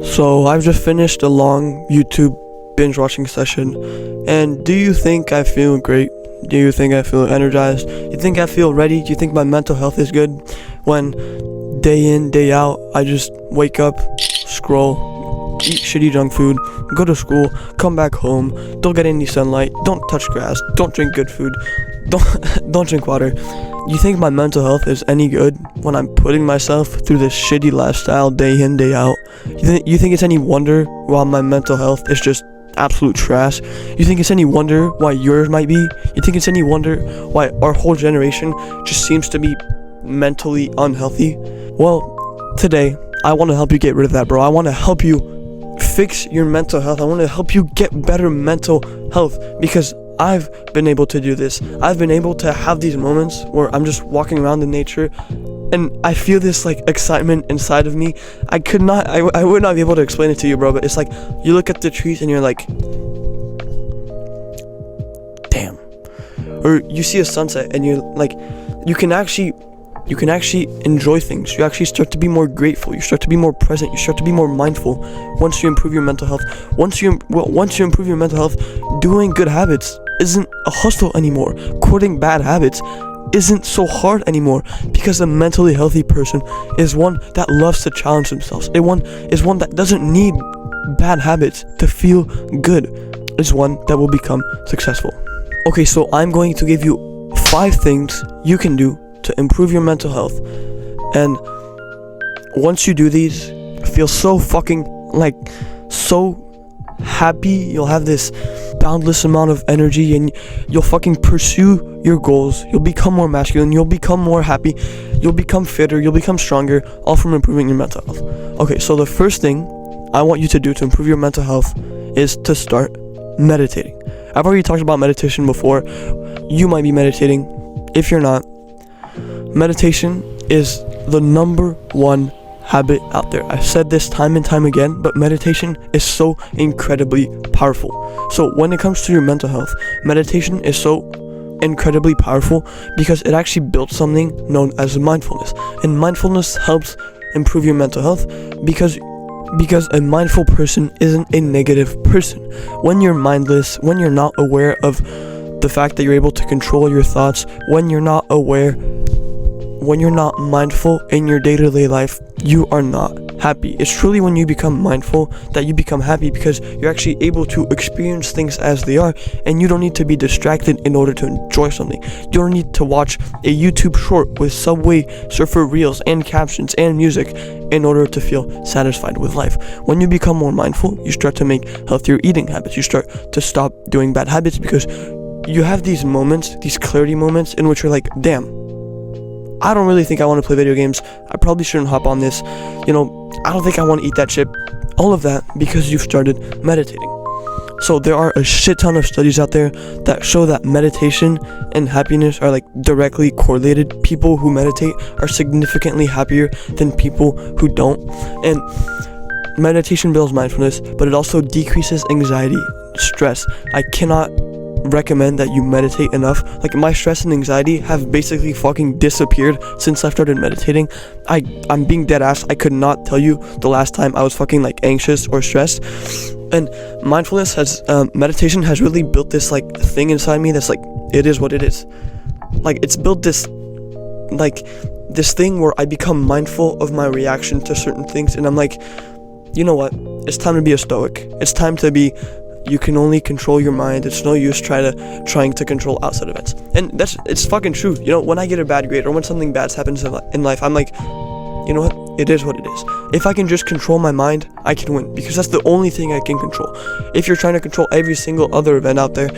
So I've just finished a long YouTube binge watching session, and do you think I feel great? Do you think I feel energized? You think I feel ready? Do you think my mental health is good when day in, day out, I just wake up, scroll, eat shitty junk food, go to school, come back home, don't get any sunlight, don't touch grass, don't drink good food, don't drink water? You think my mental health is any good when I'm putting myself through this shitty lifestyle day in, day out? You think it's any wonder why my mental health is just absolute trash? You think it's any wonder why yours might be? You think it's any wonder why our whole generation just seems to be mentally unhealthy? Well, today I want to help you get rid of that, bro. I want to help you fix your mental health. I want to help you get better mental health, because I've been able to do this. I've been able to have these moments where I'm just walking around in nature and I feel this like excitement inside of me. I would not be able to explain it to you, bro, but it's like you look at the trees and you're like, damn. Or you see a sunset and you're like, you can actually enjoy things. You actually start to be more grateful. You start to be more present. You start to be more mindful once you improve your mental health. Once you improve your mental health, doing good habits isn't a hustle anymore. Quitting bad habits isn't so hard anymore, because a mentally healthy person is one that loves to challenge themselves. It is one that doesn't need bad habits to feel good. It's one that will become successful. Okay, so I'm going to give you 5 things you can do to improve your mental health, and once you do these, feel so fucking so happy. You'll have this boundless amount of energy and you'll fucking pursue your goals. You'll become more masculine, you'll become more happy, you'll become fitter, you'll become stronger, all from improving your mental health. Okay, so the first thing I want you to do to improve your mental health is to start meditating. I've already talked about meditation before. You might be meditating. If you're not, meditation is the number one habit out there. I've said this time and time again, but meditation is so incredibly powerful. So when it comes to your mental health, meditation is so incredibly powerful because it actually builds something known as mindfulness. And mindfulness helps improve your mental health because a mindful person isn't a negative person. When you're mindless, when you're not aware of the fact that you're able to control your thoughts, when you're not mindful in your day-to-day life, you are not happy. It's truly when you become mindful that you become happy, because you're actually able to experience things as they are, and you don't need to be distracted in order to enjoy something. You don't need to watch a YouTube short with Subway Surfer reels and captions and music in order to feel satisfied with life. When you become more mindful, you start to make healthier eating habits. You start to stop doing bad habits, because you have these moments, these clarity moments in which you're like, damn, I don't really think I want to play video games. I probably shouldn't hop on this. I don't think I want to eat that chip. All of that because you've started meditating. So there are a shit ton of studies out there that show that meditation and happiness are directly correlated. People who meditate are significantly happier than people who don't. And meditation builds mindfulness, but it also decreases anxiety, stress. I cannot recommend that you meditate enough. My stress and anxiety have basically fucking disappeared since I started meditating. I'm being dead ass. I could not tell you the last time I was fucking anxious or stressed. And mindfulness meditation has really built this thing inside me that's it is what it is. It's built this this thing where I become mindful of my reaction to certain things, and I'm you know what, it's time to be a stoic. It's time to be, you can only control your mind. It's no use trying to control outside events. And it's fucking true. When I get a bad grade or when something bad happens in life, I'm you know what? It is what it is. If I can just control my mind, I can win, because that's the only thing I can control. If you're trying to control every single other event out there,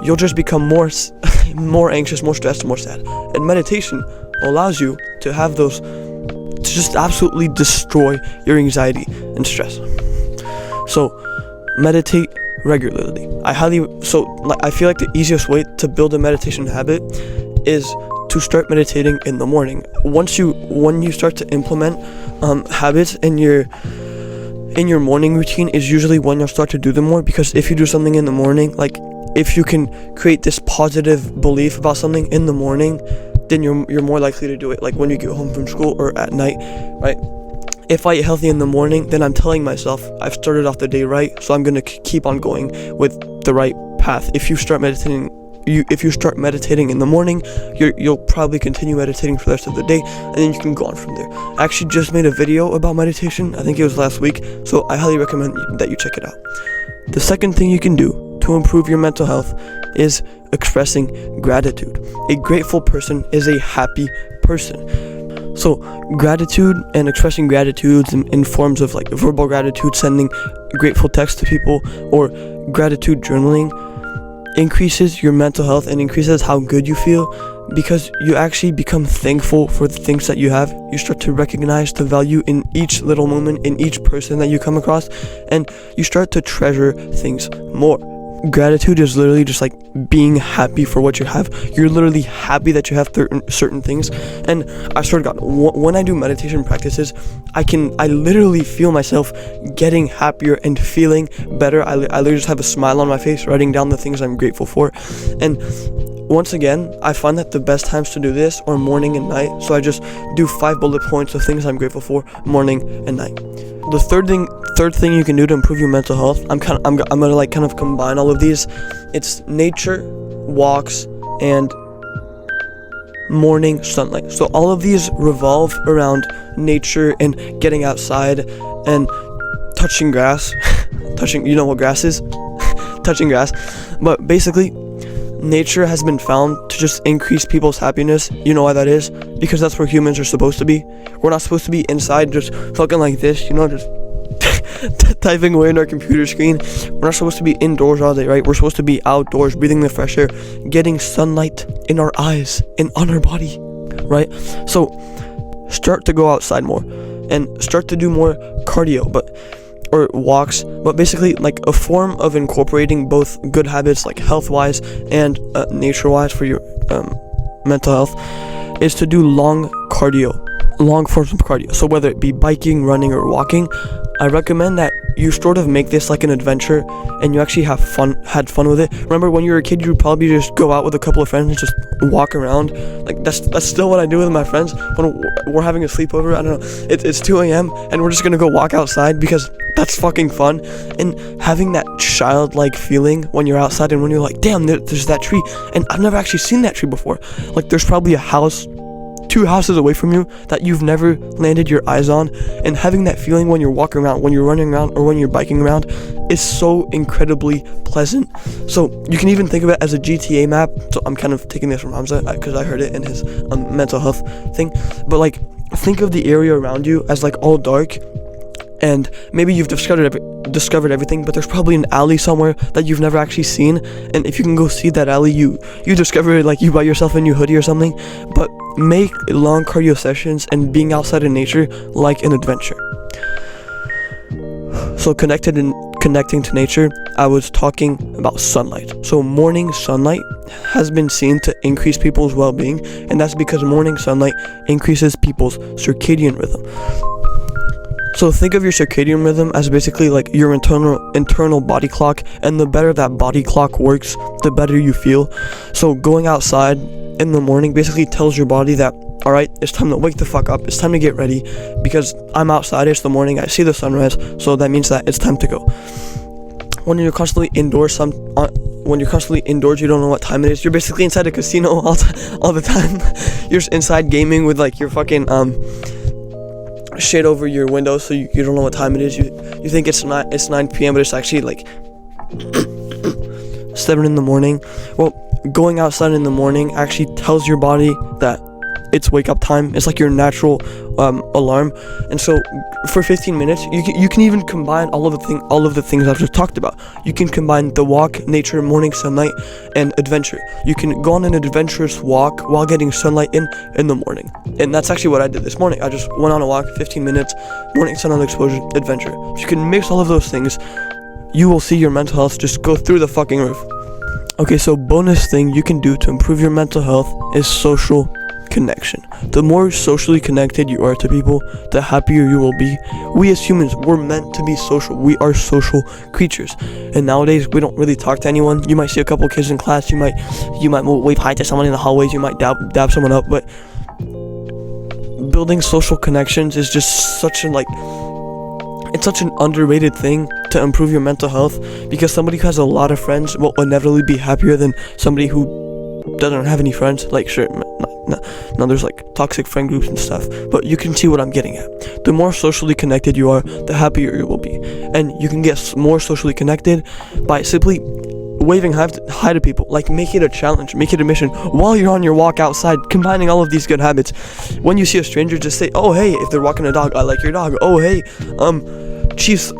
you'll just become more anxious, more stressed, more sad. And meditation allows you to have those, to just absolutely destroy your anxiety and stress. So meditate regularly. I feel the easiest way to build a meditation habit is to start meditating in the morning. When you start to implement habits in your morning routine is usually when you'll start to do them more, because if you do something in the morning, if you can create this positive belief about something in the morning, then you're more likely to do it when you get home from school or at night, right? if I eat healthy in the morning, then I'm telling myself I've started off the day right, so I'm gonna keep on going with the right path. If you start meditating in the morning, you'll probably continue meditating for the rest of the day, and then you can go on from there. I actually just made a video about meditation, I think it was last week, so I highly recommend that you check it out. The second thing you can do to improve your mental health is expressing gratitude. A grateful person is a happy person. So gratitude and expressing gratitude in forms of like verbal gratitude, sending grateful texts to people, or gratitude journaling increases your mental health and increases how good you feel, because you actually become thankful for the things that you have. You start to recognize the value in each little moment, in each person that you come across, and you start to treasure things more. Gratitude is literally just like being happy for what you have. You're literally happy that you have certain things. And I swear to God, when I do meditation practices, I literally feel myself getting happier and feeling better. I literally just have a smile on my face writing down the things I'm grateful for. And once again, I find that the best times to do this are morning and night. So I just do 5 bullet points of things I'm grateful for morning and night. The third thing you can do to improve your mental health, I'm gonna like kind of combine all of these. It's nature, walks, and morning sunlight. So all of these revolve around nature and getting outside and touching grass. You know what grass is? Touching grass. But basically, nature has been found to just increase people's happiness. You know why that is? Because that's where humans are supposed to be. We're not supposed to be inside just fucking like this, just typing away on our computer screen. We're not supposed to be indoors all day, right? We're supposed to be outdoors, breathing the fresh air, getting sunlight in our eyes and on our body, right? So start to go outside more and start to do more cardio, or walks, but basically like a form of incorporating both good habits like health-wise and nature-wise for your mental health is to do long forms of cardio. So whether it be biking, running, or walking, I recommend that you sort of make this like an adventure and you actually had fun with it. Remember when you were a kid, you would probably just go out with a couple of friends and just walk around. Like that's still what I do with my friends when we're having a sleepover. I don't know, it's 2 a.m. and we're just gonna go walk outside because that's fucking fun. And having that childlike feeling when you're outside and when you're like, damn, there's that tree, and I've never actually seen that tree before. Like there's probably a house 2 houses away from you that you've never landed your eyes on, and having that feeling when you're walking around, when you're running around, or when you're biking around is so incredibly pleasant. So you can even think of it as a GTA map. So I'm kind of taking this from Hamza because I heard it in his mental health thing, but like think of the area around you as like all dark, and maybe you've discovered everything, but there's probably an alley somewhere that you've never actually seen, and if you can go see that alley, you discover it like you buy yourself a new hoodie or something. But make long cardio sessions and being outside in nature like an adventure. So connecting to nature, I was talking about sunlight. So morning sunlight has been seen to increase people's well-being, and that's because morning sunlight increases people's circadian rhythm. So think of your circadian rhythm as basically like your internal body clock, and the better that body clock works, the better you feel. So going outside in the morning basically tells your body that, all right, it's time to wake the fuck up, it's time to get ready, because I'm outside, it's the morning, I see the sunrise, so that means that it's time to go. When you're constantly indoors, you don't know what time it is. You're basically inside a casino all the time. You're just inside gaming with like your fucking shade over your window, so you don't know what time it is. You think it's 9 p.m. but it's actually like 7 in the morning. Well, going outside in the morning actually tells your body that it's wake up time. It's like your natural alarm. And so for 15 minutes you can even combine all of the things I've just talked about. You can combine the walk, nature, morning sunlight, and adventure. You can go on an adventurous walk while getting sunlight in the morning. And that's actually what I did this morning. I just went on a walk, 15 minutes, morning sunlight exposure, adventure. If you can mix all of those things, you will see your mental health just go through the fucking roof. Okay, so bonus thing you can do to improve your mental health is social connection. The more socially connected you are to people, the happier you will be. We as humans, we're meant to be social. We are social creatures, and nowadays we don't really talk to anyone. You might see a couple kids in class, you might wave hi to someone in the hallways, you might dab someone up, but building social connections is just such an it's such an underrated thing to improve your mental health, because somebody who has a lot of friends will inevitably be happier than somebody who doesn't have any friends. Like, sure, no, there's like toxic friend groups and stuff, but you can see what I'm getting at. The more socially connected you are, the happier you will be. And you can get more socially connected by simply waving hi to people. Like, make it a challenge, make it a mission while you're on your walk outside, combining all of these good habits. When you see a stranger, just say, oh hey, if they're walking a dog, I like your dog. Oh hey, Chiefs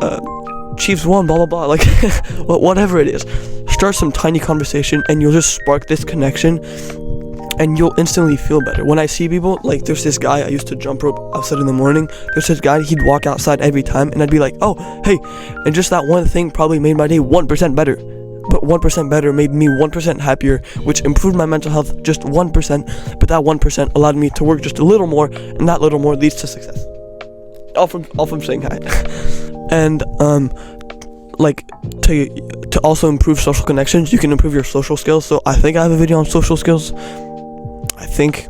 won, blah blah blah, like whatever it is. Start some tiny conversation and you'll just spark this connection and you'll instantly feel better. When I see people, like there's this guy, I used to jump rope outside in the morning, there's this guy, he'd walk outside every time and I'd be like, oh hey, and just that one thing probably made my day 1% better. But 1% better made me 1% happier, which improved my mental health just 1%, but that 1% allowed me to work just a little more, and that little more leads to success. All from saying hi. And like to also improve social connections, you can improve your social skills. So I think I have a video on social skills, I think.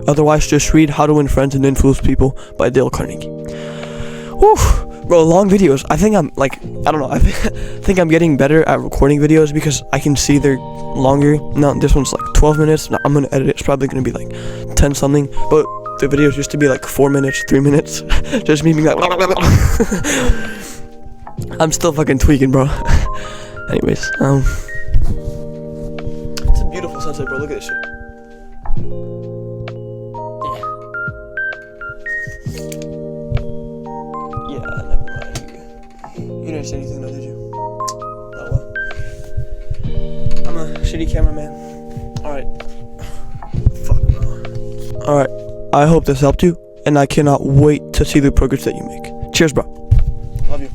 Otherwise, just read How to Win Friends and Influence People by Dale Carnegie. Whew. Bro, long videos. I think I'm like, I don't know, I think I'm getting better at recording videos because I can see they're longer. Now this one's like 12 minutes. Now I'm gonna edit it. It's probably gonna be like 10 something. But the videos used to be like 4 minutes, 3 minutes. Just me being like, I'm still fucking tweaking, bro. Anyways, it's a beautiful sunset, bro. Look at this shit. You didn't say anything though, did you? Oh well. I'm a shitty cameraman. Alright. Fuck no. Alright. I hope this helped you, and I cannot wait to see the progress that you make. Cheers, bro. Love you.